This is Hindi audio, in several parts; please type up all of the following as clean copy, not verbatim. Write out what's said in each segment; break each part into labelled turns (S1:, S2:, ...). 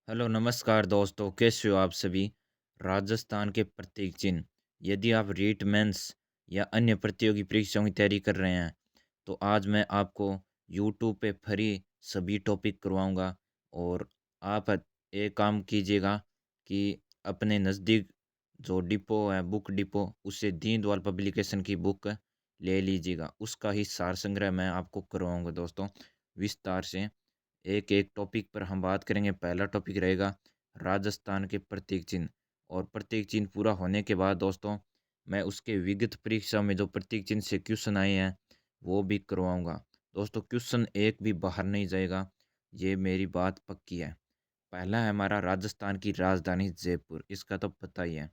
S1: हेलो नमस्कार दोस्तों, कैसे हो आप सभी। राजस्थान के प्रतीक चिन्ह। यदि आप रीट मेंस या अन्य प्रतियोगी परीक्षाओं की तैयारी कर रहे हैं तो आज मैं आपको यूट्यूब पे फ्री सभी टॉपिक करवाऊंगा। और आप एक काम कीजिएगा कि अपने नज़दीक जो डिपो है, बुक डिपो, उससे दीनदयाल पब्लिकेशन की बुक ले लीजिएगा। उसका ही सार संग्रह मैं आपको करवाऊंगा दोस्तों, विस्तार से। एक एक टॉपिक पर हम बात करेंगे। पहला टॉपिक रहेगा राजस्थान के प्रतीक चिन्ह। और प्रतीक चिन्ह पूरा होने के बाद दोस्तों मैं उसके विगत परीक्षा में जो प्रतीक चिन्ह से क्वेश्चन आए हैं वो भी करवाऊंगा। दोस्तों क्वेश्चन एक भी बाहर नहीं जाएगा, ये मेरी बात पक्की है। पहला है हमारा राजस्थान की राजधानी जयपुर, इसका तो पता ही है।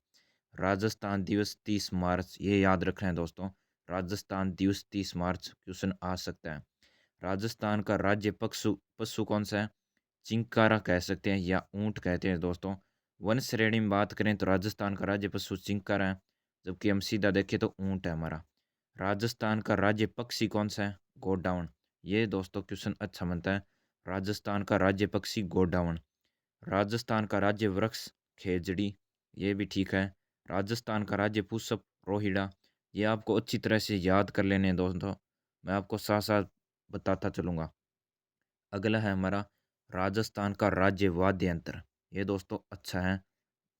S1: राजस्थान दिवस 30 मार्च, ये याद रखना है दोस्तों। राजस्थान दिवस 30 मार्च क्वेश्चन आ सकता है। राजस्थान का राज्य पशु पशु कौन सा है? चिंकारा कह सकते हैं या ऊंट कहते हैं दोस्तों। वन श्रेणी में बात करें तो राजस्थान का राज्य पशु चिंकारा है, जबकि हम सीधा देखें तो ऊंट है हमारा। राजस्थान का राज्य पक्षी कौन सा है? गोडाउन। ये दोस्तों क्वेश्चन अच्छा बनता है। राजस्थान का राज्य पक्षी गोडाउन। राजस्थान का राज्य वृक्ष खेजड़ी, ये भी ठीक है। राजस्थान का राज्य पुष्प रोहिड़ा। ये आपको अच्छी तरह से याद कर लेने हैं दोस्तों, मैं आपको साथ साथ बताता चलूँगा। अगला है हमारा राजस्थान का राज्य वाद्य यंत्र। ये दोस्तों अच्छा है।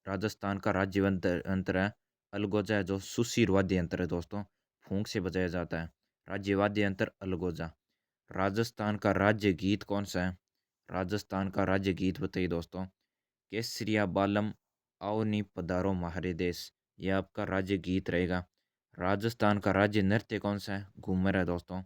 S1: राजस्थान का राज्य यंत्र है अलगोजा, है जो सुशीर वाद्य यंत्र है दोस्तों, फूंक से बजाया जाता है। राज्य वाद्य यंत्र अलगोजा। राजस्थान का राज्य गीत कौन सा है? राजस्थान का राज्य गीत बताइए दोस्तों। केसरिया बालम, आओ नी पधारो म्हारे देश, ये आपका राज्य गीत रहेगा। राजस्थान का राज्य नृत्य कौन सा है? घूमर है दोस्तों।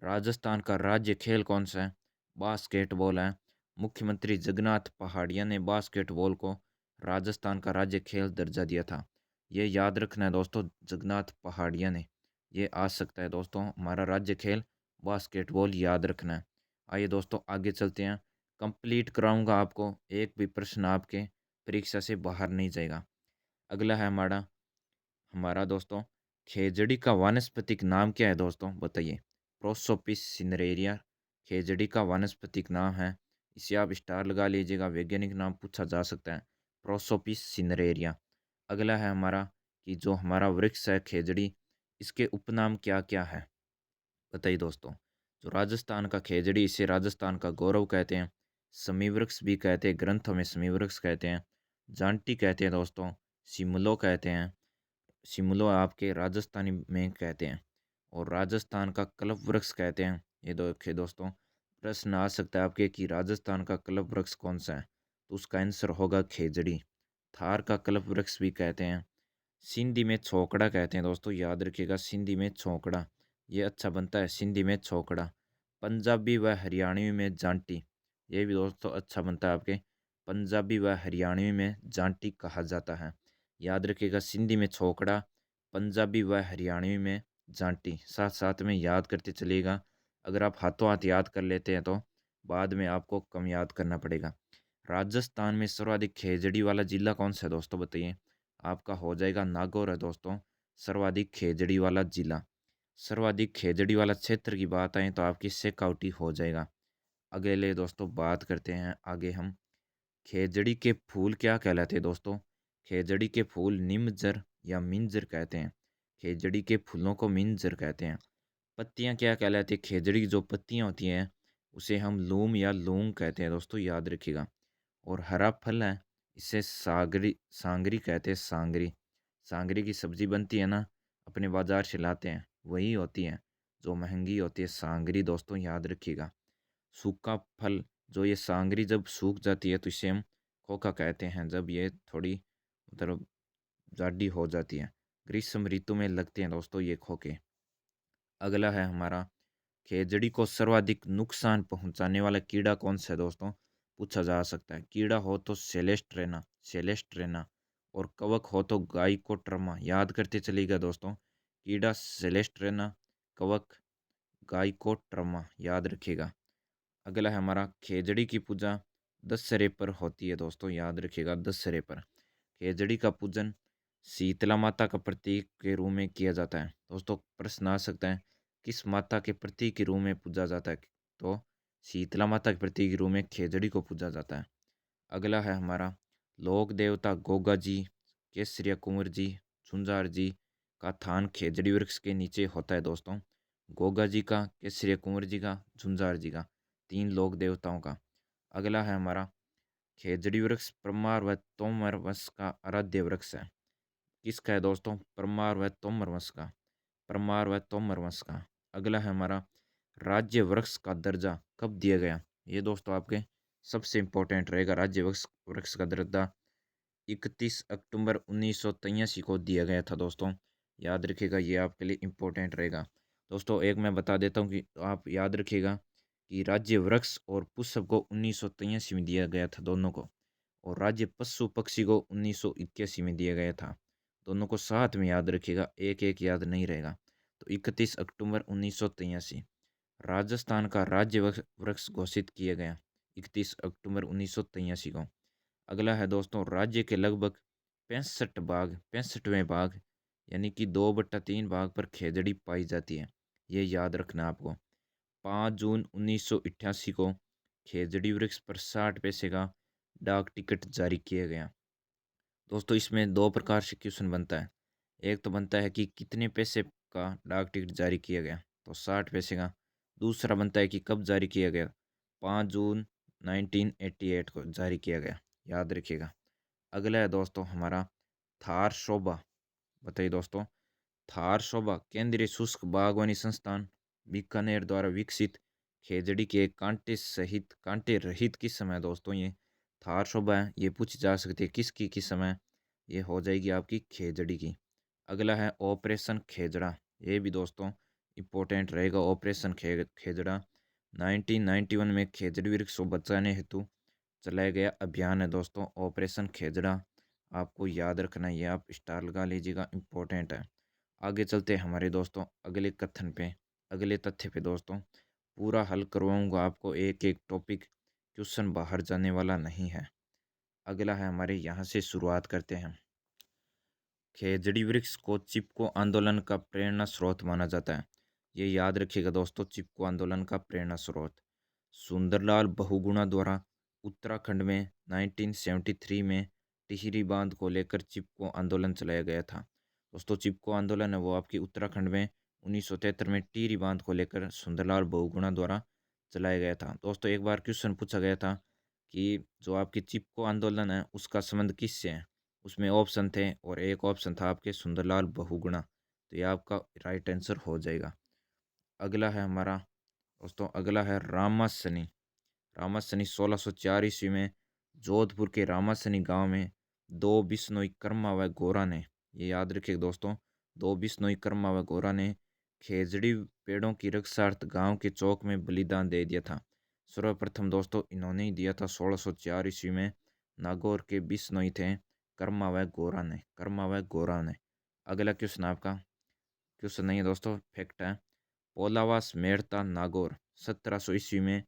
S1: राजस्थान का राज्य खेल कौन सा है? बास्केटबॉल है। मुख्यमंत्री जगन्नाथ पहाड़िया ने बास्केटबॉल को राजस्थान का राज्य खेल दर्जा दिया था। ये याद रखना है दोस्तों, जगन्नाथ पहाड़िया ने। ये आ सकता है दोस्तों, हमारा राज्य खेल बास्केटबॉल याद रखना है। आइए दोस्तों आगे चलते हैं। कंप्लीट कराऊंगा आपको, एक भी प्रश्न आपके परीक्षा से बाहर नहीं जाएगा। अगला है हमारा हमारा दोस्तों, खेजड़ी का वानस्पतिक नाम क्या है दोस्तों, बताइए। प्रोसोपिस सिनेरेरिया खेजड़ी का वानस्पतिक नाम है। इसे आप स्टार लगा लीजिएगा, वैज्ञानिक नाम पूछा जा सकता है, प्रोसोपिस सिनेरेरिया। अगला है हमारा कि जो हमारा वृक्ष है खेजड़ी, इसके उपनाम क्या क्या है, बताइए दोस्तों। जो राजस्थान का खेजड़ी, इसे राजस्थान का गौरव कहते हैं, समी वृक्ष भी कहते हैं, ग्रंथों में समी वृक्ष कहते हैं, जांटी कहते हैं दोस्तों, सिमलो कहते हैं। शिमलो आपके राजस्थानी में कहते हैं। और राजस्थान का कल्प वृक्ष कहते हैं। ये देखिए दोस्तों, प्रश्न आ सकता है आपके कि राजस्थान का कल्प वृक्ष कौन सा है, तो उसका आंसर होगा खेजड़ी। थार का कल्प वृक्ष भी कहते हैं। सिंधी में छोकड़ा कहते हैं दोस्तों, याद रखिएगा, सिंधी में छोकड़ा। ये अच्छा बनता है, सिंधी में छोकड़ा। पंजाबी व हरियाणवी में जांटी, ये भी दोस्तों अच्छा बनता है आपके। पंजाबी व हरियाणवी में जांटी कहा जाता है। याद रखिएगा, सिंधी में छोकड़ा, पंजाबी व हरियाणवी में जांटी, साथ साथ में याद करते चलिएगा। अगर आप हाथों हाथ याद कर लेते हैं तो बाद में आपको कम याद करना पड़ेगा। राजस्थान में सर्वाधिक खेजड़ी वाला जिला कौन सा है दोस्तों, बताइए। आपका हो जाएगा नागौर है दोस्तों, सर्वाधिक खेजड़ी वाला जिला। सर्वाधिक खेजड़ी वाला क्षेत्र की बात आए तो आपकी सिक्योरिटी हो जाएगा। अगले दोस्तों बात करते हैं आगे हम। खेजड़ी के फूल क्या कहलाते हैं दोस्तों? खेजड़ी के फूल निमजर या मिंजर कहते हैं। खेजड़ी के फूलों को मिंजर कहते हैं। पत्तियां क्या कहलाती है? खेजड़ी की जो पत्तियां होती हैं उसे हम लूम या लूंग कहते हैं दोस्तों, याद रखिएगा। और हरा फल है, इसे सागरी सांगरी कहते हैं, सांगरी। सांगरी की सब्जी बनती है ना, अपने बाजार से लाते हैं, वही होती है जो महंगी होती है, सांगरी दोस्तों, याद रखिएगा। सूखा फल, जो ये सांगरी जब सूख जाती है तो इसे हम खोखा कहते हैं, जब ये थोड़ी मतलब जाडी हो जाती है। ग्रीष्म ऋतु में लगते हैं दोस्तों ये खोखे। अगला है हमारा, खेजड़ी को सर्वाधिक नुकसान पहुंचाने वाला कीड़ा कौन सा है दोस्तों, पूछा जा सकता है। कीड़ा हो तो सेलेस्ट्रेना, सेलेस्ट्रेना। और कवक हो तो गाइकोट्रमा, याद करते चलिएगा दोस्तों। कीड़ा सेलेस्ट्रेना, कवक गाइकोट्रमा, याद रखिएगा। अगला है हमारा, खेजड़ी की पूजा दशहरे पर होती है दोस्तों, याद रखिएगा, दशहरे पर। खेजड़ी का पूजन शीतला माता का प्रतीक के रूप में किया जाता है दोस्तों। प्रश्न आ सकता है किस माता के प्रतीक के रूप में पूजा जाता है, तो शीतला माता के प्रतीक के रूप में खेजड़ी को पूजा जाता है। अगला है हमारा लोक देवता गोगा जी, केसरिया कुंवर जी, झुंझार जी का थान खेजड़ी वृक्ष के नीचे होता है दोस्तों। गोगा जी का, केसरिया कुंवर जी का, झुंझार जी का, तीन लोक देवताओं का। अगला है हमारा खेजड़ी वृक्ष परमार व तोमर वंश का आराध्य वृक्ष है। किसका है दोस्तों? परमार व तोमर वंश का। परमार व तोमर वंश का। अगला है हमारा राज्य वृक्ष का दर्जा कब दिया गया? ये दोस्तों आपके सबसे इंपॉर्टेंट रहेगा। राज्य वृक्ष वृक्ष का दर्जा 31 अक्टूबर 1983 को दिया गया था दोस्तों। याद रखिएगा, ये आपके लिए इम्पोर्टेंट रहेगा। दोस्तों एक मैं बता देता हूँ कि आप याद रखिएगा कि राज्य वृक्ष और पुष्प को 1983 में दिया गया था दोनों को, और राज्य पशु पक्षी को 1981 में दिया गया था। दोनों को साथ में याद रखिएगा, एक एक याद नहीं रहेगा। तो 31 अक्टूबर 1983 राजस्थान का राज्य वृक्ष घोषित किया गया, 31 अक्टूबर 1983 को। अगला है दोस्तों राज्य के लगभग 65वें भाग यानी कि 2/3 भाग पर खेजड़ी पाई जाती है। ये याद रखना आपको। 5 जून 1988 को खेजड़ी वृक्ष पर 60 पैसे का डाक टिकट जारी किया गया। दोस्तों इसमें दो प्रकार से क्वेश्चन बनता है। एक तो बनता है कि कितने पैसे का डाक टिकट जारी किया गया, तो 60 पैसे का। दूसरा बनता है कि कब जारी किया गया, 5 जून 1988 को जारी किया गया। याद रखिएगा। अगला है दोस्तों हमारा थार शोभा। बताइए दोस्तों, थार शोभा केंद्रीय शुष्क बागवानी संस्थान बीकानेर द्वारा विकसित खेजड़ी के कांटे रहित किस्म है दोस्तों। ये थार शोभा है, ये पूछी जा सकती है किसकी किस्म है, ये हो जाएगी आपकी खेजड़ी की। अगला है ऑपरेशन खेजड़ा। ये भी दोस्तों इम्पोर्टेंट रहेगा। ऑपरेशन खेजड़ा 1991 में खेजड़ी वृक्ष को बचाने हेतु चलाया गया अभियान है दोस्तों, ऑपरेशन खेजड़ा। आपको याद रखना है, ये आप स्टार लगा लीजिएगा, इम्पोर्टेंट है। आगे चलते हैं हमारे दोस्तों अगले कथन पे, अगले तथ्य पे दोस्तों। पूरा हल करवाऊंगा आपको, एक एक टॉपिक, क्वेश्चन बाहर जाने वाला नहीं है। अगला है हमारे, यहाँ से शुरुआत करते हैं। खेजड़ी वृक्ष को चिपको आंदोलन का प्रेरणा स्रोत माना जाता है। ये याद रखिएगा दोस्तों, चिपको आंदोलन का प्रेरणा स्रोत सुंदरलाल बहुगुणा द्वारा उत्तराखंड में 1973 में टिहरी बांध को लेकर चिपको आंदोलन चलाया गया था। दोस्तों चिपको आंदोलन है वो आपकी उत्तराखंड में 1973 में टिहरी बांध को लेकर सुंदरलाल बहुगुणा द्वारा चलाया गया था। दोस्तों एक बार क्वेश्चन पूछा गया था कि जो आपकी चिपको आंदोलन है उसका संबंध किससे है। उसमें ऑप्शन थे और एक ऑप्शन था आपके सुंदरलाल बहुगुणा, तो ये आपका राइट आंसर हो जाएगा। अगला है हमारा दोस्तों, अगला है रामासनी। रामासनी 1604 ईस्वी में जोधपुर के रामासनी गांव में दो बिश्नोई कर्मा व गोरा ने, ये याद रखिए दोस्तों, दो बिश्नोई कर्मा व गोरा ने खेजड़ी पेड़ों की रक्षार्थ गांव के चौक में बलिदान दे दिया था। सर्वप्रथम दोस्तों इन्होंने ही दिया था 1604 ईस्वी में। नागौर के बिश्नोई थे कर्मा व गोरा ने। अगला क्वेश्चन आपका, क्वेश्चन नहीं है दोस्तों, फैक्ट है। पोलावास मेड़ता नागौर 1700 ईस्वी में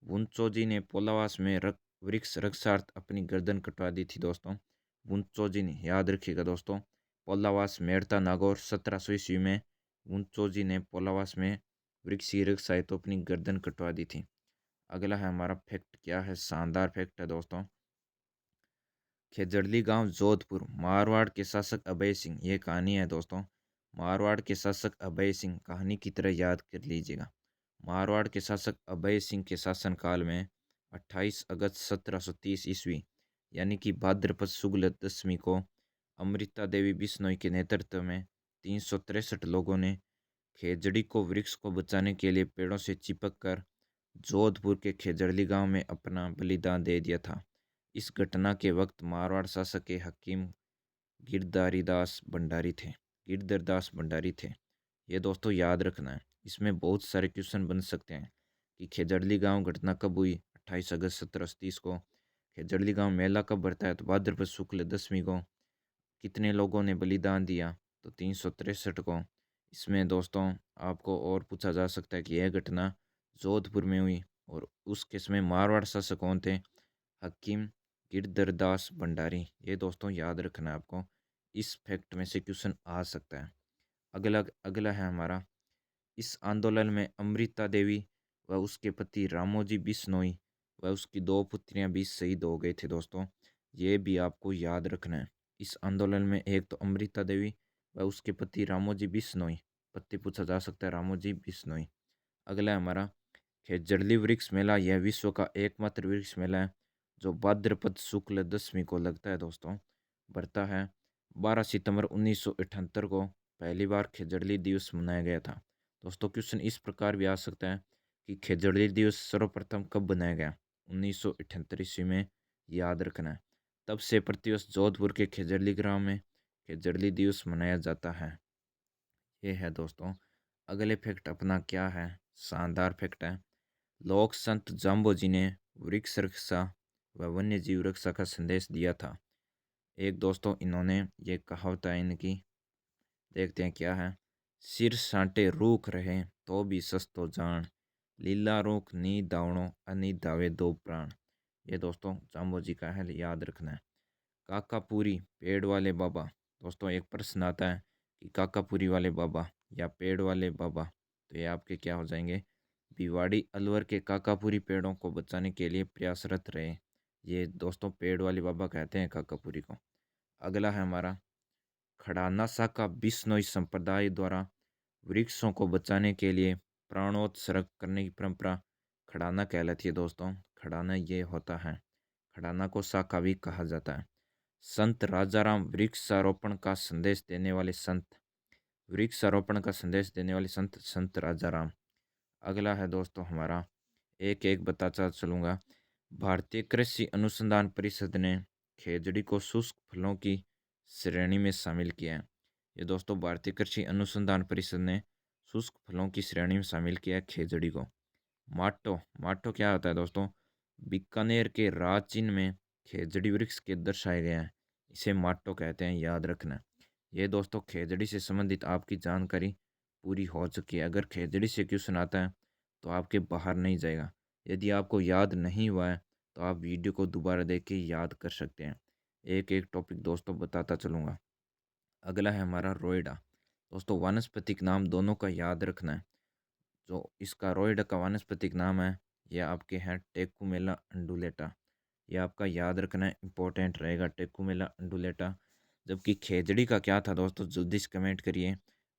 S1: वुनचोजी ने पोलावास में वृक्ष रक्षार्थ अपनी गर्दन कटवा दी थी दोस्तों। वुनचोजी ने, याद रखिएगा दोस्तों, पोलावास मेड़ता नागौर 1700 ईस्वी में वुनचोजी ने पोलावास में वृक्ष की रक्षा हेतु अपनी गर्दन कटवा दी थी। अगला है हमारा फैक्ट, क्या है, शानदार फैक्ट है दोस्तों। खेजड़ली गांव जोधपुर मारवाड़ के शासक अभय सिंह, ये कहानी है दोस्तों। मारवाड़ के शासक अभय सिंह, कहानी की तरह याद कर लीजिएगा। मारवाड़ के शासक अभय सिंह के शासनकाल में 28 अगस्त 1730 ईस्वी यानी कि भाद्रपद शुक्ल दशमी को अमृता देवी बिश्नोई के नेतृत्व में 363 लोगों ने खेजड़ी को वृक्ष को बचाने के लिए पेड़ों से चिपक कर जोधपुर के खेजड़ली गांव में अपना बलिदान दे दिया था। इस घटना के वक्त मारवाड़ शासक के हकीम गिरधारीदास भंडारी थे, गिरधरदास भंडारी थे। ये दोस्तों याद रखना है। इसमें बहुत सारे क्वेश्चन बन सकते हैं कि खेजड़ली गांव घटना कब हुई, 28 अगस्त 1730 को। खेजड़ली गांव मेला कब भरता है, तो भाद्रपद शुक्ल दशमी को। कितने लोगों ने बलिदान दिया, तो 363 को। इसमें दोस्तों आपको और पूछा जा सकता है कि यह घटना जोधपुर में हुई और उस केस में मारवाड़ शासक कौन थे, हकीम गिरधरदास भंडारी। ये दोस्तों याद रखना है आपको, इस फैक्ट में से क्वेश्चन आ सकता है। अगला अगला है हमारा, इस आंदोलन में अमृता देवी व उसके पति रामोजी बिश्नोई व उसकी 2 पुत्रियां भी शहीद हो गए थे दोस्तों। ये भी आपको याद रखना है। इस आंदोलन में एक तो अमृता देवी व उसके पति रामोजी बिश्नोई, पति पूछा जा सकता है रामोजी बिश्नोई। अगला है हमारा खेजड़ली वृक्ष मेला। यह विश्व का एकमात्र वृक्ष मेला है जो भाद्रपद शुक्ल दशमी को लगता है दोस्तों। बढ़ता है 12 सितंबर 1978 को पहली बार खेजड़ली दिवस मनाया गया था। दोस्तों क्वेश्चन इस प्रकार भी आ सकता है कि खेजड़ली दिवस सर्वप्रथम कब बनाया गया? 1978 ईस्वी में, याद रखना है। तब से प्रतिवर्ष जोधपुर के खेजड़ली ग्राम में खेजड़ली दिवस मनाया जाता है। ये है दोस्तों। अगले फैक्ट अपना क्या है? शानदार फैक्ट है। लोक संत जाम्बोजी ने वृक्ष रक्षा व वन्य जीव रक्षा का संदेश दिया था। एक दोस्तों इन्होंने ये कहावत है इनकी, देखते हैं क्या है। सिर साटे रूख रहे तो भी सस्तो जान, लीला रूख नी दावणो अनि दावे दो प्राण। ये दोस्तों जाम्बोजी का है, याद रखना है। काकापुरी पेड़ वाले बाबा। दोस्तों एक प्रश्न आता है कि काकापुरी वाले बाबा या पेड़ वाले बाबा, तो ये आपके क्या हो जाएंगे? भिवाड़ी अलवर के काकापुरी पेड़ों को बचाने के लिए प्रयासरत रहे। ये दोस्तों पेड़ वाले बाबा कहते हैं काकापुरी को। अगला है हमारा खड़ाना शाखा बिश्नोई संप्रदाय द्वारा वृक्षों को बचाने के लिए प्राणोत्सर्ग करने की परंपरा खड़ाना कहलाती है दोस्तों। खड़ाना ये होता है, खड़ाना को शाखा भी कहा जाता है। संत राजाराम वृक्षारोपण का संदेश देने वाले संत, वृक्षारोपण का संदेश देने वाले संत संत राजाराम। अगला है दोस्तों हमारा, एक एक बताता चलूँगा। भारतीय कृषि अनुसंधान परिषद ने खेजड़ी को शुष्क फलों की श्रेणी में शामिल किया है। ये दोस्तों भारतीय कृषि अनुसंधान परिषद ने शुष्क फलों की श्रेणी में शामिल किया है खेजड़ी को। माटो, माटो क्या होता है दोस्तों? बीकानेर के राचिन में खेजड़ी वृक्ष के दर्शाए गए हैं, इसे माटो कहते हैं, याद रखना। ये दोस्तों खेजड़ी से संबंधित आपकी जानकारी पूरी हो चुकी है। अगर खेजड़ी से क्वेश्चन आता है तो आपके बाहर नहीं जाएगा। यदि आपको याद नहीं हुआ है तो आप वीडियो को दोबारा देख के याद कर सकते हैं। एक एक टॉपिक दोस्तों बताता चलूँगा। अगला है हमारा रोएडा। दोस्तों वानस्पतिक नाम दोनों का याद रखना है। जो इसका रोएडा का वानस्पतिक नाम है यह आपके हैं टेकुमेला अंडुलेटा। ये आपका याद रखना है, इंपॉर्टेंट रहेगा टेकुमेला अंडुलेटा। जबकि खेजड़ी का क्या था दोस्तों, जल्दी से कमेंट करिए।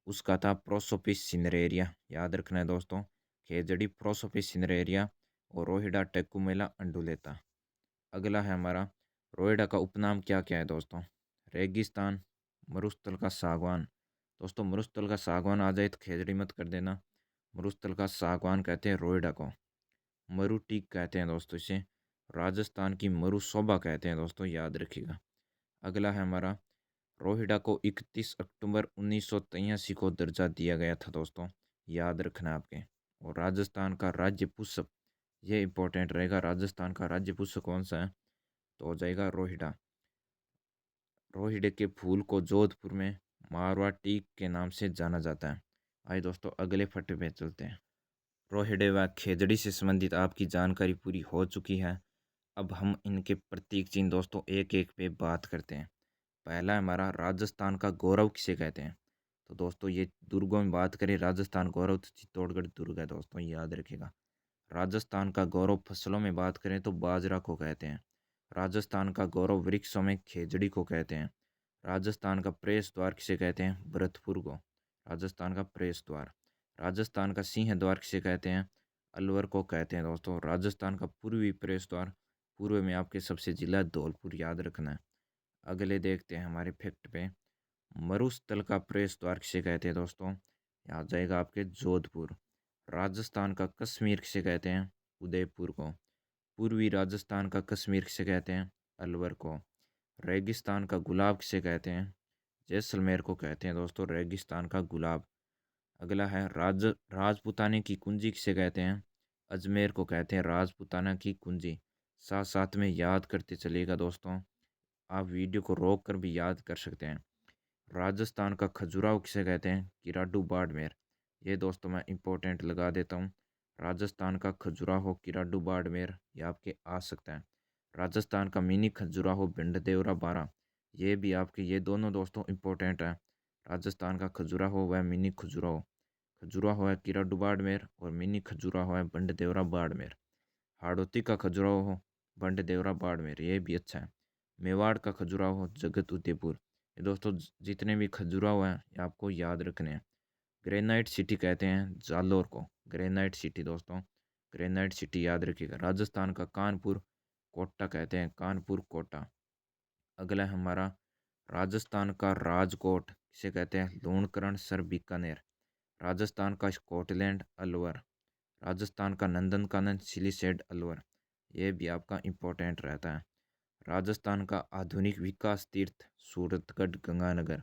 S1: उसका था प्रोसोपिस सिनरेरिया, याद रखना है दोस्तों। खेजड़ी प्रोसोपिस सिनरेरिया और रोहिडा टेकुमेला अंडुलेटा। अगला है हमारा रोहिडा का उपनाम क्या क्या है दोस्तों? रेगिस्तान, मरुस्थल का सागवान। दोस्तों मरुस्थल का सागवान आ जाए तो खेजड़ी मत कर देना। मरुस्थल का सागवान कहते हैं रोहिडा को। मरु टीक कहते हैं दोस्तों इसे। राजस्थान की मरु शोभा कहते हैं दोस्तों, याद रखिएगा। अगला है हमारा रोहिडा को 31 अक्टूबर 1983 को दर्जा दिया गया था दोस्तों, याद रखना आपके। और राजस्थान का राज्य पुष्प, ये इंपॉर्टेंट रहेगा। राजस्थान का राज्य पुष्प कौन सा है? तो हो जाएगा रोहिडा। रोहिडे के फूल को जोधपुर में मारवा टीक के नाम से जाना जाता है। आइए दोस्तों अगले फटे पे चलते हैं। रोहिडे व खेजड़ी से संबंधित आपकी जानकारी पूरी हो चुकी है। अब हम इनके प्रतीक चिन्ह दोस्तों एक एक पे बात करते हैं। पहला हमारा राजस्थान का गौरव किसे कहते हैं? तो दोस्तों ये दुर्गों में बात करें राजस्थान गौरव तो चित्तौड़गढ़ दुर्ग है दोस्तों, याद रखिएगा। राजस्थान का गौरव फसलों में बात करें तो बाजरा को कहते हैं। राजस्थान का गौरव वृक्षों में खेजड़ी को कहते हैं। राजस्थान का प्रवेश द्वार किसे कहते हैं? भरतपुर को। राजस्थान का प्रवेश द्वार। राजस्थान का सिंह द्वार किसे कहते हैं? अलवर को कहते हैं दोस्तों। राजस्थान का पूर्वी प्रवेश द्वार, पूर्व में आपके सबसे जिला धौलपुर, याद रखना है। अगले देखते हैं हमारे फैक्ट पे। मरुस्थल का प्रवेश द्वार किसे कहते हैं दोस्तों? यहाँ जाएगा आपके जोधपुर। राजस्थान का कश्मीर किसे कहते हैं? उदयपुर को। पूर्वी राजस्थान का कश्मीर किसे कहते हैं? अलवर को। रेगिस्तान का गुलाब किसे कहते हैं? जैसलमेर को कहते हैं दोस्तों, रेगिस्तान का गुलाब। अगला है राजपुताने की कुंजी किसे कहते हैं? अजमेर को कहते हैं राजपुताना की कुंजी। साथ साथ में याद करते चलिएगा दोस्तों, आप वीडियो को रोक कर भी याद कर सकते हैं। राजस्थान का खजुराहो किसे कहते हैं? किराडू बाड़मेर। ये दोस्तों मैं इंपॉर्टेंट लगा देता हूँ। राजस्थान का खजुराहो किराडू बाड़मेर, ये आपके आ सकता है। राजस्थान का मिनी खजुराहो भिंडदेवरा बारा, ये भी आपके, ये दोनों दोस्तों इंपॉर्टेंट है। राजस्थान का खजुराहो व मिनी खजुराहो। खजुराहो है किराडू बाड़मेर और मिनी खजुराहो है भिंडदेवरा बाड़मेर। हाड़ौती का खजुराहो हो बंड देवरा बाड़मेर, ये भी अच्छा है। मेवाड़ का खजुराहो हो जगत उदयपुर। ये दोस्तों जितने भी खजुराहो हैं ये आपको याद रखने हैं। ग्रेनाइट सिटी कहते हैं जालोर को, ग्रेनाइट सिटी दोस्तों, ग्रेनाइट सिटी याद रखिएगा। राजस्थान का कानपुर कोटा कहते हैं, कानपुर कोटा। अगला है हमारा राजस्थान का राजकोट किसे कहते हैं, लूणकरण सर बीकानेर। राजस्थान का स्कॉटलैंड अलवर। राजस्थान का नंदनकानन सिलीसेड अलवर, ये भी आपका इम्पोर्टेंट रहता है। राजस्थान का आधुनिक विकास तीर्थ सूरतगढ़ गंगानगर।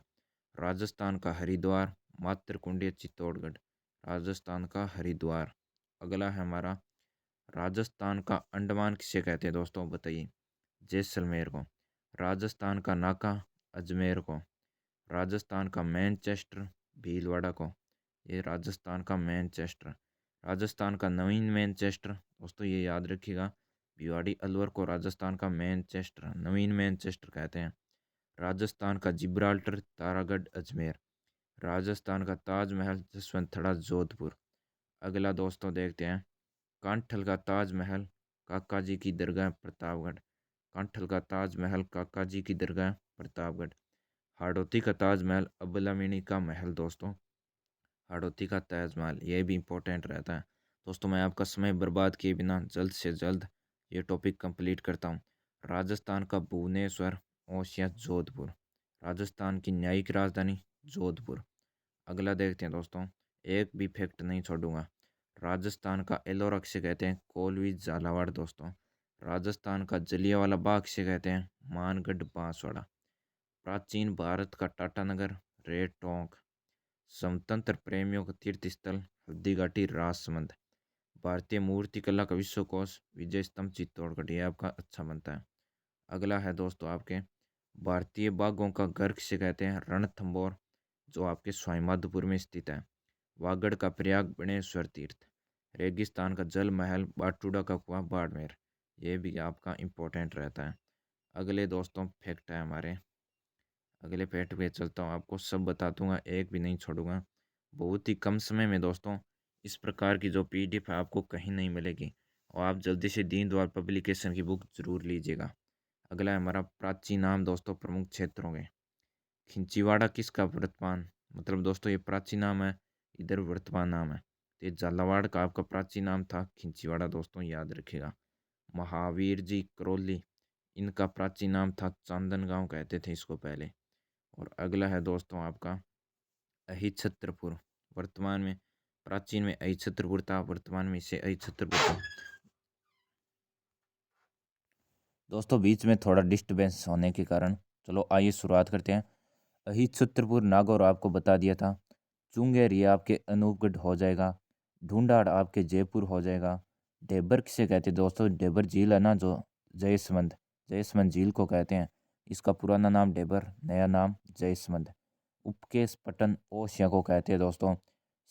S1: राजस्थान का हरिद्वार मातृकुंड चित्तौड़गढ़, राजस्थान का हरिद्वार। अगला है हमारा राजस्थान का अंडमान किसे कहते हैं दोस्तों, बताइए। जैसलमेर को। राजस्थान का नाका अजमेर को। राजस्थान का मैनचेस्टर भीलवाड़ा को, ये राजस्थान का मैनचेस्टर। राजस्थान का नवीन मैनचेस्टर दोस्तों ये याद रखिएगा, भिवाड़ी अलवर को राजस्थान का मैनचेस्टर नवीन मैनचेस्टर कहते हैं। राजस्थान का जिब्राल्टर तारागढ़ अजमेर। राजस्थान का ताजमहल जसवंतथड़ा जोधपुर। अगला दोस्तों देखते हैं कांठल का ताजमहल काका जी की दरगाह प्रतापगढ़। कांठल का ताजमहल काका जी की दरगाह प्रतापगढ़। हाड़ौती का ताजमहल अबलामिनी का महल दोस्तों, हाड़ौती का ताजमहल, ये भी इम्पोर्टेंट रहता है। दोस्तों मैं आपका समय बर्बाद किए बिना जल्द से जल्द ये टॉपिक कंप्लीट करता हूँ। राजस्थान का भुवनेश्वर ओसिया जोधपुर। राजस्थान की न्यायिक राजधानी जोधपुर। अगला देखते हैं दोस्तों, एक भी फैक्ट नहीं छोड़ूंगा। राजस्थान का एलोरा किसे कहते हैं, कोलवी झालावाड़ दोस्तों। राजस्थान का जलियांवाला बाग किसे कहते हैं, मानगढ़ बांसवाड़ा। प्राचीन भारत का टाटानगर रेड टोंक। स्वतंत्र प्रेमियों का तीर्थ स्थल हल्दीघाटी राजसमंद। भारतीय मूर्तिकला का विश्वकोश विजय स्तंभ चित्तौड़गढ़, ये आपका अच्छा बनता है। अगला है दोस्तों आपके भारतीय बागों का घर किसे कहते हैं, रणथंभौर, जो आपके स्वाईमाधोपुर में स्थित है। वागड़ का प्रयाग बणेश्वर तीर्थ। रेगिस्तान का जल महल बाटूड़ा का कुआं बाड़मेर, ये भी आपका इम्पोर्टेंट रहता है। अगले दोस्तों फैक्ट है हमारे, अगले फैक्ट पे चलता हूँ, आपको सब बता दूंगा, एक भी नहीं छोड़ूंगा। बहुत ही कम समय में दोस्तों इस प्रकार की जो पीडीएफ है आपको कहीं नहीं मिलेगी, और आप जल्दी से दीनदयाल पब्लिकेशन की बुक जरूर लीजिएगा। अगला है हमारा प्राचीन नाम दोस्तों प्रमुख क्षेत्रों के। खिंचीवाड़ा किसका वर्तमान, मतलब दोस्तों ये प्राचीन नाम है, इधर वर्तमान नाम है। तो ये झालावाड़ का आपका प्राचीन नाम था खिंचीवाड़ा दोस्तों, याद रखिएगा। महावीर जी करौली, इनका प्राचीन नाम था चांदन कहते थे इसको पहले। और अगला है दोस्तों आपका अहिछत्रपुर, वर्तमान में, प्राचीन में अहिछत्रपुर था, वर्तमान में इसे अहिछत्रपुर था। दोस्तों बीच में थोड़ा डिस्टर्बेंस होने के कारण चलो आइए शुरुआत करते हैं। अहिछत्रपुर नागौर आपको बता दिया था। चुंगेर ये आपके अनूपगढ़ हो जाएगा। ढूंढाड़ आपके जयपुर हो जाएगा। डेबर किसे कहते हैं दोस्तों, डेबर झील है ना जो जयसमंद, जयसमंद झील को कहते हैं। इसका पुराना नाम डेबर, नया नाम जयसमंद। उपकेश पटन ओसिया को कहते हैं दोस्तों।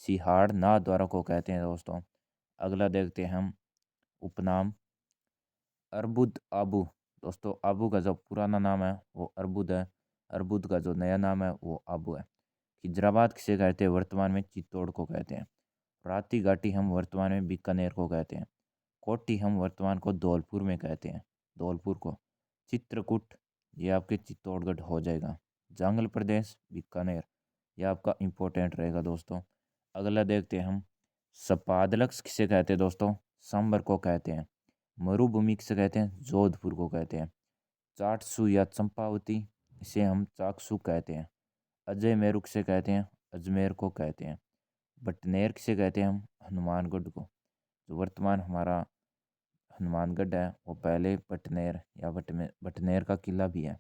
S1: सिहाड़ नाथद्वारा को कहते हैं दोस्तों। अगला देखते हैं हम उपनाम अर्बुद आबू। दोस्तों आबू का जो पुराना नाम है वो अर्बुद है, अर्बुद का जो नया नाम है वो आबू है। खिजराबाद किसे कहते हैं, वर्तमान में चित्तौड़ को कहते हैं। राती घाटी हम वर्तमान में बीकानेर को कहते हैं। कोटी हम वर्तमान को धौलपुर में कहते हैं, धौलपुर को। चित्रकूट ये आपके चित्तौड़गढ़ हो जाएगा। जंगल प्रदेश बीकानेर, ये आपका इम्पोर्टेंट रहेगा दोस्तों। अगला देखते हैं हम सपादलक्स किसे कहते हैं दोस्तों, सांबर को कहते हैं। मरुभूमि किसे कहते हैं, जोधपुर को कहते हैं। चाटसू या चंपावती, इसे हम चाकसू कहते हैं। अजय मेरू किसे कहते हैं, अजमेर को कहते हैं। बटनेर किसे कहते हैं हम, हनुमानगढ़ को। जो वर्तमान हमारा हनुमानगढ़ है वो पहले बटनेर या बटनेर का किला भी है।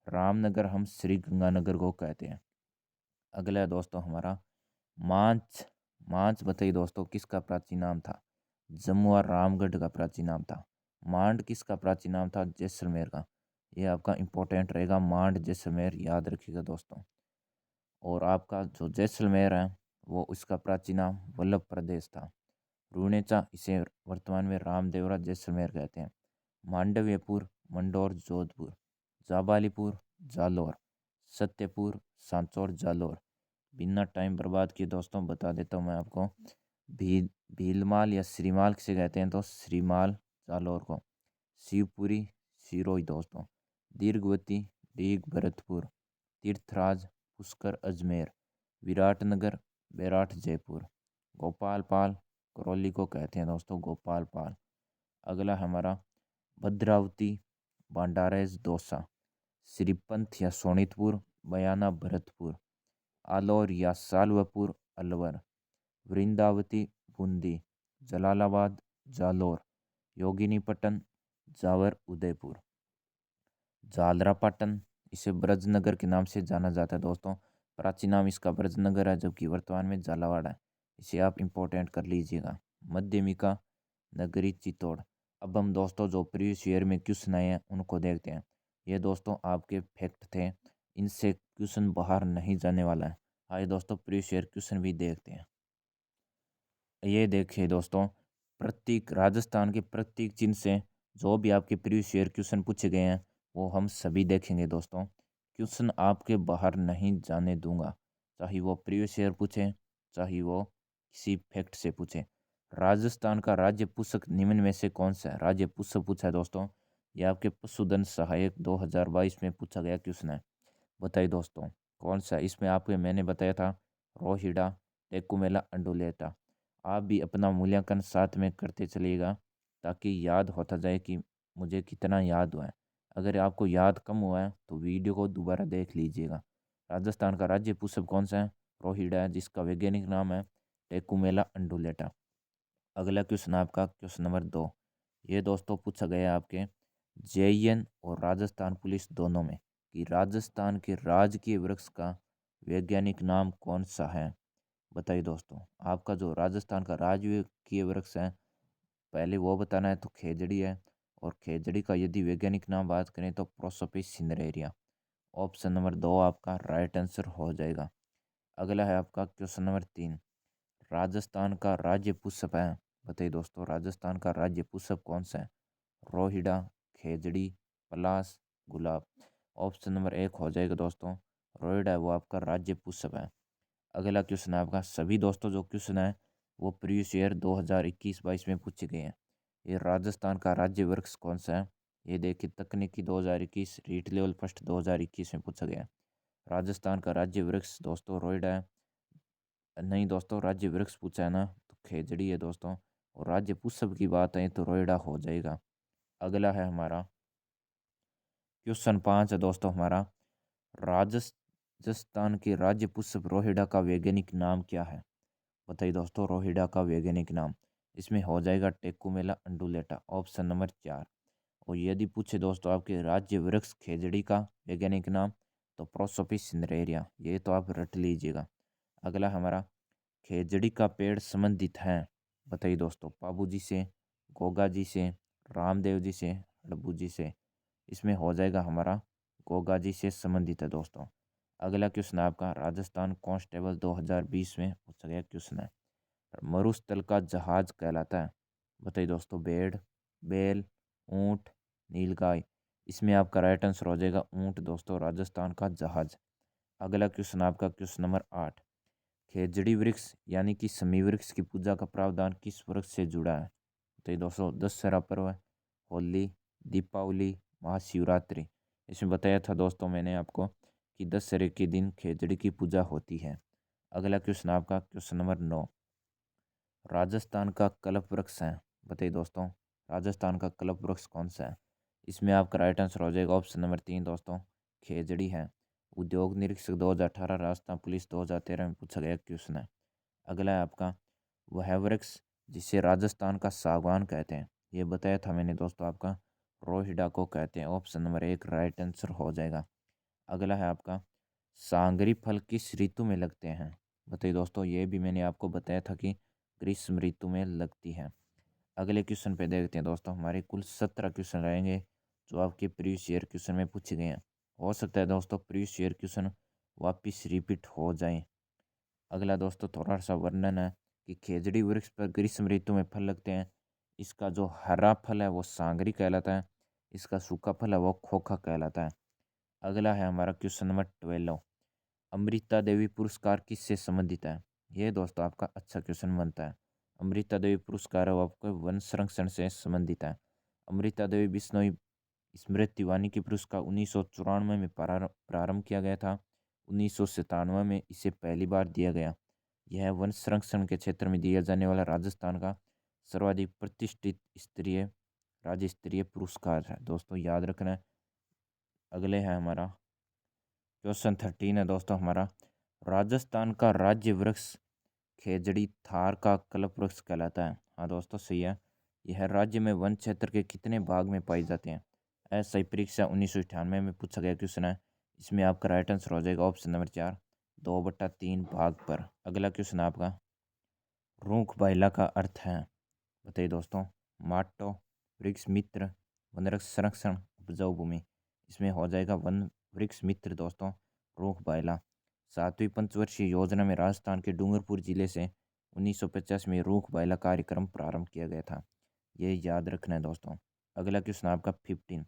S1: रामनगर हम श्री गंगानगर को कहते हैं। अगला है दोस्तों हमारा मांच। मांच बताइए दोस्तों किसका प्राचीन नाम था, जम्मू और रामगढ़ का प्राचीन नाम था। मांड किसका प्राचीन नाम था, जैसलमेर का। ये आपका इम्पोर्टेंट रहेगा, मांड जैसलमेर याद रखिएगा दोस्तों। और आपका जो जैसलमेर है वो उसका प्राचीन नाम वल्लभ प्रदेश था। रूणेचा इसे वर्तमान में रामदेवरा जैसलमेर कहते हैं। मांडव्यपुर मंडौर जोधपुर। जाबालीपुर जालौर। सत्यपुर सांचौर जालौर। बिना टाइम बर्बाद किए दोस्तों बता देता हूँ मैं आपको, भीलमाल या श्रीमाल किसे कहते हैं, तो श्रीमाल जालौर को। शिवपुरी सिरोही दोस्तों। दीर्घवती डीग भरतपुर। तीर्थराज पुष्कर अजमेर। विराटनगर बैराठ जयपुर। गोपाल पाल करौली को कहते हैं दोस्तों गोपाल पाल। अगला हमारा भद्रावती बांडारेज दौसा। श्रीपंथ या सोनितपुर बयाना भरतपुर। आलौर या सालवापुर अलवर। वृंदावती बूंदी। जलालाबाद जालौर। योगिनीपट्टन जावर उदयपुर। झालरापाटन इसे ब्रजनगर के नाम से जाना जाता है दोस्तों। प्राचीन नाम इसका ब्रजनगर है जबकि वर्तमान में झालावाड़ है। इसे आप इंपॉर्टेंट कर लीजिएगा। मध्यमिका नगरी चित्तौड़। अब हम दोस्तों जो प्रीवियस ईयर में क्वेश्चन आए हैं उनको देखते हैं। ये दोस्तों आपके फैक्ट थे, इनसे क्वेश्चन बाहर नहीं जाने वाला है। आइए दोस्तों प्रीवियस ईयर क्वेश्चन भी देखते हैं। ये देखिए दोस्तों, प्रतीक राजस्थान के प्रतीक चिन्ह से जो भी आपके प्रीवियस ईयर क्वेश्चन पूछे गए हैं वो हम सभी देखेंगे दोस्तों। क्वेश्चन आपके बाहर नहीं जाने दूंगा, चाहे वो प्रीवियस ईयर पूछे चाहे वो किसी फैक्ट से पूछे। राजस्थान का राज्य पुस्तक निम्न में से कौन सा है? राज्य पुस्तक पूछा है दोस्तों। ये आपके पशुधन सहायक 2022 में पूछा गया क्वेश्चन है। बताइए दोस्तों कौन सा? इसमें आपको मैंने बताया था रोहिड़ा, टेकुमेला, अंडुलेटा। आप भी अपना मूल्यांकन साथ में करते चलिएगा ताकि याद होता जाए कि मुझे कितना याद हुआ है। अगर आपको याद कम हुआ है तो वीडियो को दोबारा देख लीजिएगा। राजस्थान का राज्य पुष्प कौन सा है? रोहिड़ा है, जिसका वैज्ञानिक नाम है टेकुमेला अंडुलेटा। अगला क्वेश्चन आपका क्वेश्चन नंबर 2। ये दोस्तों पूछा गया है आपके जेएन और राजस्थान पुलिस दोनों में कि राजस्थान के राजकीय वृक्ष का वैज्ञानिक नाम कौन सा है? बताइए दोस्तों, आपका जो राजस्थान का राजकीय वृक्ष है पहले वो बताना है तो खेजड़ी है। और खेजड़ी का यदि वैज्ञानिक नाम बात करें तो प्रोसोपिस सिनेरेरिया। ऑप्शन नंबर 2 आपका राइट आंसर हो जाएगा। अगला है आपका क्वेश्चन नंबर 3। राजस्थान का राज्य पुष्प है। बताइए दोस्तों, राजस्थान का राज्य पुष्प कौन सा है? रोहिड़ा, खेजड़ी, पलास, गुलाब। ऑप्शन नंबर 1 हो जाएगा दोस्तों, रोहिड़ा है वो आपका राज्य पुष्प है। अगला क्वेश्चन है आपका, सभी दोस्तों जो क्वेश्चन है वो प्रीवियस ईयर 2021-22 में पूछे गए हैं। ये राजस्थान का राज्य वृक्ष कौन सा है? ये देखिए तकनीकी 2021 रीट लेवल फर्स्ट 2021 में पूछा गया है। राजस्थान का राज्य वृक्ष दोस्तों रोहिड़ा है। नहीं दोस्तों, राज्य वृक्ष पूछा है ना तो खेजड़ी है दोस्तों। और राज्य पुष्प की बात है तो रोहिड़ा हो जाएगा। अगला है हमारा क्वेश्चन 5 है दोस्तों हमारा, राजस्थान के राज्य पुष्प रोहिड़ा का वैज्ञानिक नाम क्या है? बताइए दोस्तों, रोहिड़ा का वैज्ञानिक नाम इसमें हो जाएगा टेकुमेला अंडुलेटा। Option number 4। और यदि पूछे दोस्तों आपके राज्य वृक्ष खेजड़ी का वैज्ञानिक नाम तो प्रोसोपिस सिनेरेरिया। ये तो आप रट लीजिएगा। अगला हमारा, खेजड़ी का पेड़ संबंधित है। बताइए दोस्तों, पाबू जी से, गोगा जी से, रामदेव जी से, हड़बू जी से। इसमें हो जाएगा हमारा गोगा जी से संबंधित है दोस्तों। अगला क्वेश्चन आपका राजस्थान कांस्टेबल 2020 में पूछा गया क्वेश्चन है, मरुस्थल का जहाज कहलाता है। बताइए दोस्तों, भेड़, बैल, ऊंट, नीलगाय। इसमें आपका राइट आंसर हो जाएगा ऊंट दोस्तों, राजस्थान का जहाज। अगला क्वेश्चन आपका क्वेश्चन नंबर 8। खेजड़ी वृक्ष यानी कि समी वृक्ष की पूजा का प्रावधान किस वृक्ष से जुड़ा है? तो ये दोस्तों दशहरा पर्व, होली, दीपावली, महाशिवरात्रि। इसमें बताया था दोस्तों मैंने आपको कि दशहरे के दिन खेजड़ी की पूजा होती है। अगला क्वेश्चन आपका क्वेश्चन नंबर 9। राजस्थान का कल्प वृक्ष है। बताइए दोस्तों, राजस्थान का कल्प वृक्ष कौन सा है? इसमें आपका राइट आंसर हो जाएगा ऑप्शन नंबर 3 दोस्तों, खेजड़ी है। उद्योग निरीक्षक 2018, राजस्थान पुलिस 2013 में पूछा गया क्वेश्चन है। अगला है आपका, वह वृक्ष जिसे राजस्थान का सागवान कहते हैं। ये बताया था मैंने दोस्तों आपका रोहिड़ा को कहते हैं। ऑप्शन नंबर 1 राइट आंसर हो जाएगा। अगला है आपका, सांगरी फल किस ऋतु में लगते हैं? बताइए दोस्तों, ये भी मैंने आपको बताया था कि ग्रीष्म ऋतु में लगती है। अगले क्वेश्चन पे देखते हैं दोस्तों, हमारे कुल 17 क्वेश्चन रहेंगे जो आपके प्रीवियस ईयर क्वेश्चन में पूछे गए हैं। हो सकता है दोस्तों प्रीवियस ईयर क्वेश्चन वापस रिपीट हो जाएं। अगला दोस्तों थोड़ा सा वर्णन है कि खेजड़ी वृक्ष पर ग्रीष्म ऋतु में फल लगते हैं। इसका जो हरा फल है वो सांगरी कहलाता है, इसका सूखा फल है वो खोखा कहलाता है। अगला है हमारा क्वेश्चन नंबर 12। अमृता देवी पुरस्कार किससे संबंधित है? ये दोस्तों आपका अच्छा क्वेश्चन बनता है। अमृता देवी पुरस्कार है वो आपको वन संरक्षण से संबंधित है। अमृता देवी बिश्नोई स्मृति वानिकी पुरस्कार 1994 में प्रारंभ किया गया था। 1997 में इसे पहली बार दिया गया। यह वन संरक्षण के क्षेत्र में दिया जाने वाला राजस्थान का सर्वाधिक प्रतिष्ठित स्तरीय राज्य स्तरीय पुरस्कार है। दोस्तों याद रखना है। अगले है हमारा क्वेश्चन 13 है दोस्तों हमारा, राजस्थान का राज्य वृक्ष खेजड़ी थार का कल्प वृक्ष कहलाता है। हाँ दोस्तों सही है। यह राज्य में वन क्षेत्र के कितने भाग में पाई जाते हैं? ऐसा ही परीक्षा 1998 में पूछा गया क्वेश्चन है। इसमें आपका राइट आंसर हो जाएगा ऑप्शन नंबर 4, 2/3 भाग पर। अगला क्वेश्चन आपका, रूख बाइला का अर्थ है, बताइए दोस्तों। माटो, वृक्ष मित्र, वन संरक्षण, उपजाऊ भूमि। इसमें हो जाएगा वन वृक्ष मित्र दोस्तों, रूख बाइला। 7वीं पंचवर्षीय योजना में राजस्थान के डूंगरपुर जिले से 1950 में रूख बाइला कार्यक्रम प्रारंभ किया गया था। ये याद रखना है दोस्तों। अगला क्वेश्चन आपका 15,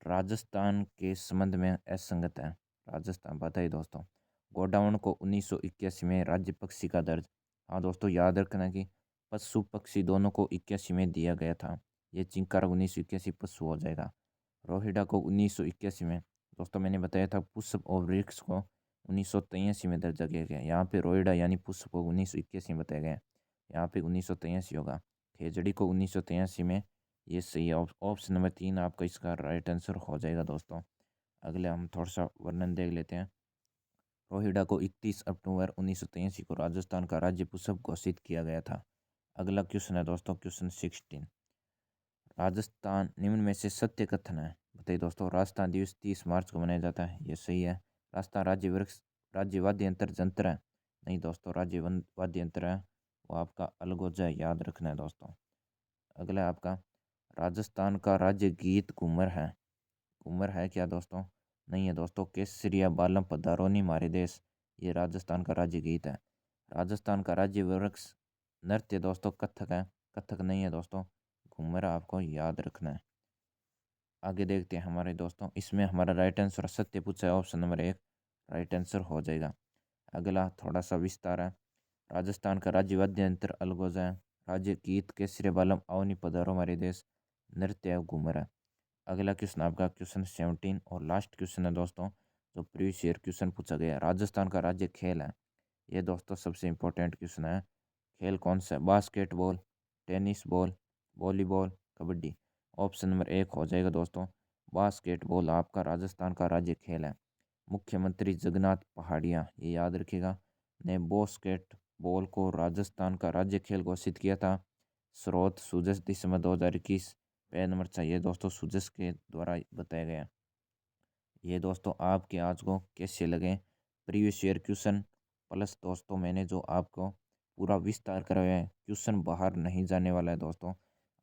S1: राजस्थान के संबंध में असंगत है। राजस्थान बताइए दोस्तों। गोडाउन को 1981 में राज्य पक्षी का दर्ज। हाँ दोस्तों याद रखना कि पशु पक्षी दोनों को 81 में दिया गया था। ये चिंकारा 1981 पशु हो जाएगा। रोहिड़ा को 1981 में, दोस्तों मैंने बताया था पुष्प और वृक्ष को 1983 में दर्जा दिया गया। यहाँ पे रोहिड़ा यानी पुष्प को 1981 में बताया गया, यहाँ पे 1983 होगा। खेजड़ी को 1983 में, ये सही है। ऑप्शन नंबर 3 आपका इसका राइट आंसर हो जाएगा दोस्तों। अगले हम थोड़ा सा वर्णन देख लेते हैं। रोहिड़ा को 31 अक्टूबर 1983 को राजस्थान का राज्य पुष्प घोषित किया गया था। अगला क्वेश्चन है दोस्तों क्वेश्चन 16, राजस्थान निम्न में से सत्य कथन है, बताइए दोस्तों। राजस्थान दिवस 30 मार्च को मनाया जाता है, ये सही है। राजस्थान राज्य वृक्ष राज्य वाद्य यंत्र जंत्र है, नहीं दोस्तों, राज्य वाद्य यंत्र है वो आपका अलगोजा है, याद रखना है दोस्तों। अगला है आपका, राजस्थान का राज्य गीत घूमर है। घूमर है क्या दोस्तों? नहीं है दोस्तों, केसरिया बालम पधारोनी मारे देश, ये राजस्थान का राज्य गीत है। राजस्थान का राज्य वृक्ष नृत्य दोस्तों कथक है, कथक नहीं है दोस्तों, घूमर आपको याद रखना है। आगे देखते हैं हमारे दोस्तों, इसमें हमारा राइट आंसर सत्य पूछा है, ऑप्शन नंबर 1 राइट आंसर हो जाएगा। अगला थोड़ा सा विस्तार है। राजस्थान का राज्य वाद्य यंत्र अलगोजा है। राज्य गीत केसरी बालम अवनी पधारो हमारे देश, नृत्य है घूमर है। अगला क्वेश्चन आपका क्वेश्चन 17 और लास्ट क्वेश्चन है दोस्तों, जो प्रीवियस ईयर क्वेश्चन पूछा गया है। राजस्थान का राज्य खेल है, ये दोस्तों सबसे इंपॉर्टेंट क्वेश्चन है। खेल कौन सा है? Basketball, tennis ball, volleyball, kabaddi. Option number 1 हो जाएगा दोस्तों, बास्केटबॉल आपका राजस्थान का राज्य खेल है। मुख्यमंत्री जगन्नाथ पहाड़िया, ये याद रखिएगा, ने बास्केटबॉल को राजस्थान का राज्य खेल घोषित किया था। स्रोत सूजस दिसंबर 2021, पेज नंबर चाहिए दोस्तों, सूजस के द्वारा बताया गया। ये दोस्तों आपके आज को कैसे लगे प्रीवियस ईयर क्वेश्चन, प्लस दोस्तों मैंने जो आपको पूरा विस्तार कराया है, क्वेश्चन बाहर नहीं जाने वाला है दोस्तों।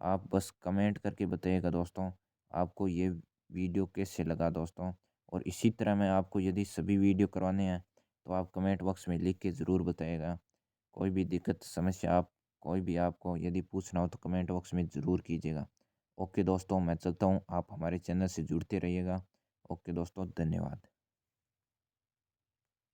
S1: आप बस कमेंट करके बताइएगा दोस्तों आपको ये वीडियो कैसे लगा दोस्तों। और इसी तरह मैं आपको यदि सभी वीडियो करवाने हैं तो आप कमेंट बॉक्स में लिख के ज़रूर बताइएगा। कोई भी दिक्कत समस्या आप कोई भी आपको यदि पूछना हो तो कमेंट बॉक्स में ज़रूर कीजिएगा। ओके दोस्तों मैं चलता हूँ, आप हमारे चैनल से जुड़ते रहिएगा। ओके दोस्तों धन्यवाद।